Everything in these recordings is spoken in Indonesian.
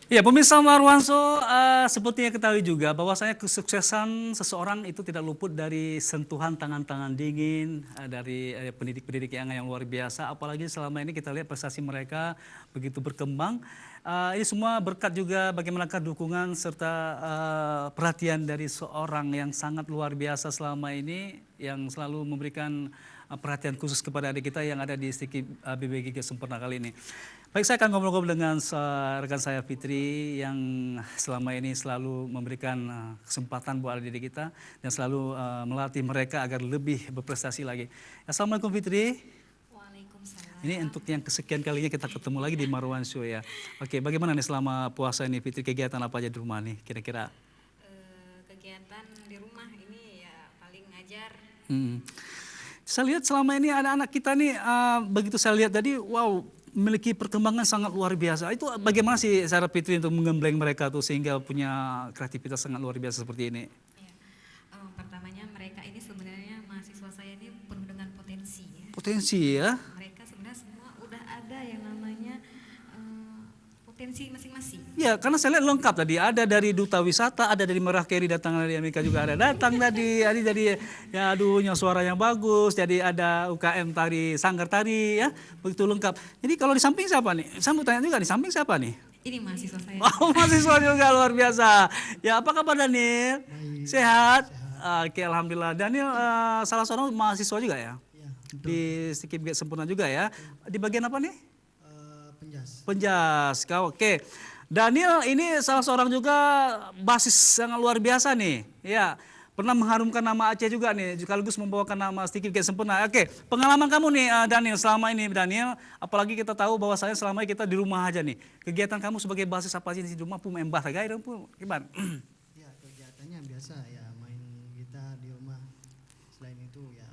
Ya, pemirsa Marwanso, seperti yang ketahui juga bahwasanya kesuksesan seseorang itu tidak luput dari sentuhan tangan-tangan dingin dari pendidik-pendidik yang luar biasa. Apalagi selama ini kita lihat prestasi mereka begitu berkembang. Ini semua berkat juga bagaimanakah dukungan serta perhatian dari seorang yang sangat luar biasa selama ini, yang selalu memberikan perhatian khusus kepada adik kita yang ada di STIKI BBG Sempurna kali ini. Baik, saya akan ngobrol-ngobrol dengan rekan saya Fitri yang selama ini selalu memberikan kesempatan buat adik-adik kita dan selalu melatih mereka agar lebih berprestasi lagi. Assalamualaikum Fitri. Waalaikumsalam. Ini untuk yang kesekian kalinya kita ketemu lagi di Marwan Show ya. Oke, bagaimana nih selama puasa ini Fitri, kegiatan apa aja di rumah nih kira-kira? Kegiatan di rumah ini ya paling ngajar. Saya lihat selama ini anak-anak kita nih, begitu saya lihat tadi, wow, memiliki perkembangan sangat luar biasa. Itu bagaimana sih cara Fitri untuk menggembleng mereka tuh sehingga punya kreativitas sangat luar biasa seperti ini? Ya. Pertamanya mereka ini sebenarnya mahasiswa saya ini penuh dengan potensi ya. Potensi ya? Mereka sebenarnya semua udah ada yang namanya potensi masing-masing. Ya, karena saya lihat lengkap tadi. Ada dari Duta Wisata, ada dari Merah Carry datang dari Amerika juga ada datang tadi. Jadi ya aduhnya suara yang bagus. Jadi ada UKM tari, sanggar tari ya. Begitu lengkap. Jadi kalau di samping siapa nih? Saya mau tanya juga di samping siapa nih? Ini mahasiswa saya. Oh, mahasiswa juga luar biasa. Ya, apa kabar Daniel? Sehat? Oke, alhamdulillah. Daniel salah seorang mahasiswa juga ya? Di STIKI BBG Sempurna juga ya. Di bagian apa nih? Penjas. Oke. Daniel ini salah seorang juga basis yang luar biasa nih. Ya, pernah mengharumkan nama Aceh juga nih, sekaligus membawakan nama STIKI BBG Sempurna. Oke, pengalaman kamu nih Daniel selama ini Daniel, apalagi kita tahu bahwasanya selama ini kita di rumah aja nih. Kegiatan kamu sebagai basis apa sih di rumah pun membah gaya pun gimana? Ya, kegiatannya biasa ya, main gitar di rumah. Selain itu ya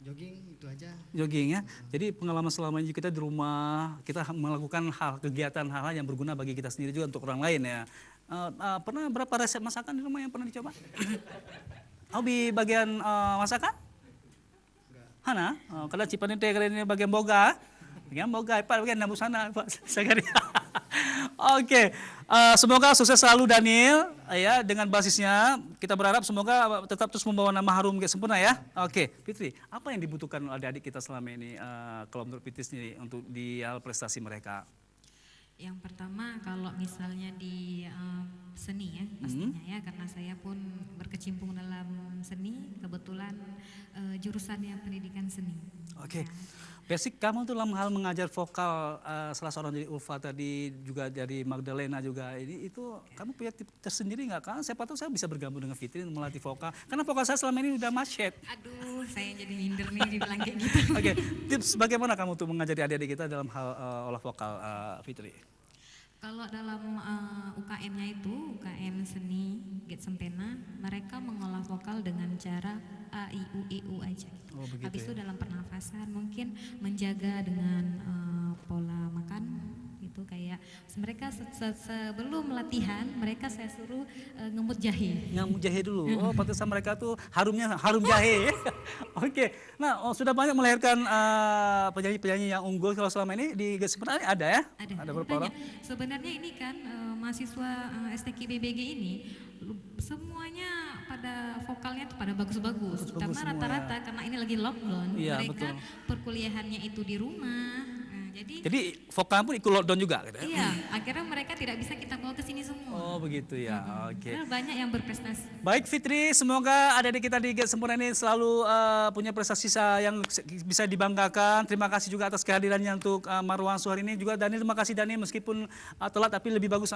jogging itu aja. Jogging ya. Jadi pengalaman selama ini kita di rumah, kita melakukan kegiatan hal-hal yang berguna bagi kita sendiri juga untuk orang lain ya. Pernah berapa resep masakan di rumah yang pernah dicoba? Oh, di bagian masakan? Hana? Kalau cipan itu ini bagian boga. Bagian boga, bagian nabu sana. Oke, semoga sukses selalu Daniel ya dengan basisnya. Kita berharap semoga tetap terus membawa nama harum BBG Sempurna ya. Oke, Fitri, apa yang dibutuhkan oleh adik-adik kita selama ini kalau menurut Fitri sendiri untuk di hal prestasi mereka? Yang pertama kalau misalnya di seni ya pastinya ya, karena saya pun berkecimpung dalam seni, kebetulan jurusannya pendidikan seni. Oke. Ya. Basic kamu tuh dalam hal mengajar vokal, salah seorang dari Ulfa tadi juga dari Magdalena juga ini, itu kamu punya tips tersendiri nggak? Kan siapa tahu saya bisa bergabung dengan Fitri untuk melatih vokal, karena vokal saya selama ini udah masyet. Aduh, saya jadi minder nih dibilang kayak gitu. Oke, tips bagaimana kamu untuk mengajari adik-adik kita dalam hal olah vokal, Fitri? Kalau dalam UKM-nya itu, UKM Seni Git Sempena, mereka mengolah vokal dengan cara A, I, U, E, U aja. Oh, begitu Habis ya. itu dalam pernafasan mungkin menjaga dengan pola makan, itu kayak mereka sebelum latihan mereka saya suruh ngemut jahe. Yang jahe dulu. Oh, pantesan mereka tuh harumnya harum jahe. Oke. Nah, sudah banyak melahirkan penyanyi-penyanyi yang unggul kalau selama ini di GES Sempurna ini ada ya? Ada berapa orang? Banyak. Sebenarnya ini kan mahasiswa STIKI BBG ini semuanya pada vokalnya tuh pada bagus-bagus. Bagus-bagus Karena semua rata-rata karena ini lagi lockdown, Iya, mereka betul. perkuliahannya itu di rumah. Nah, Jadi vokal pun ikut lockdown juga gitu ya? iya, akhirnya mereka tidak bisa kita bawa ke sini semua. Oh, begitu ya. Oke. Karena banyak yang berprestasi. Baik Fitri, semoga adik-adik kita di GES Sempurna ini selalu punya prestasi yang bisa dibanggakan. Terima kasih juga atas kehadirannya untuk Marwan Show hari ini. Juga Daniel, terima kasih Daniel meskipun telat tapi lebih bagus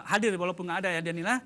hadir walaupun nggak ada ya Daniel.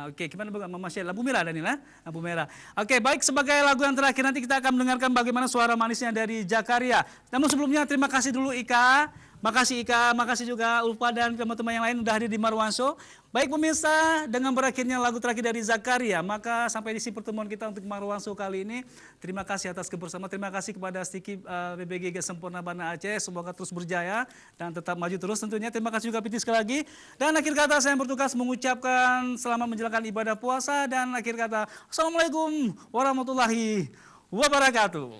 Oke, gimana Mama Syed? Lampu merah Daniel? Lampu merah. Oke, baik, sebagai lagu yang terakhir nanti kita akan mendengarkan bagaimana suara manisnya dari Jakaria. Namun sebelumnya terima kasih dulu Ika. Makasih Ika, makasih juga Ulfa dan teman-teman yang lain udah hadir di Marwan Show. Baik pemirsa, dengan berakhirnya lagu terakhir dari Zakaria, maka sampai di sini pertemuan kita untuk Marwan Show kali ini. Terima kasih atas kebersamaan, terima kasih kepada STIKI BBG Sempurna Banda Aceh. Semoga terus berjaya dan tetap maju terus tentunya. Terima kasih juga Fitri sekali lagi. Dan akhir kata saya bertugas mengucapkan selamat menjalankan ibadah puasa dan akhir kata Assalamualaikum warahmatullahi wabarakatuh.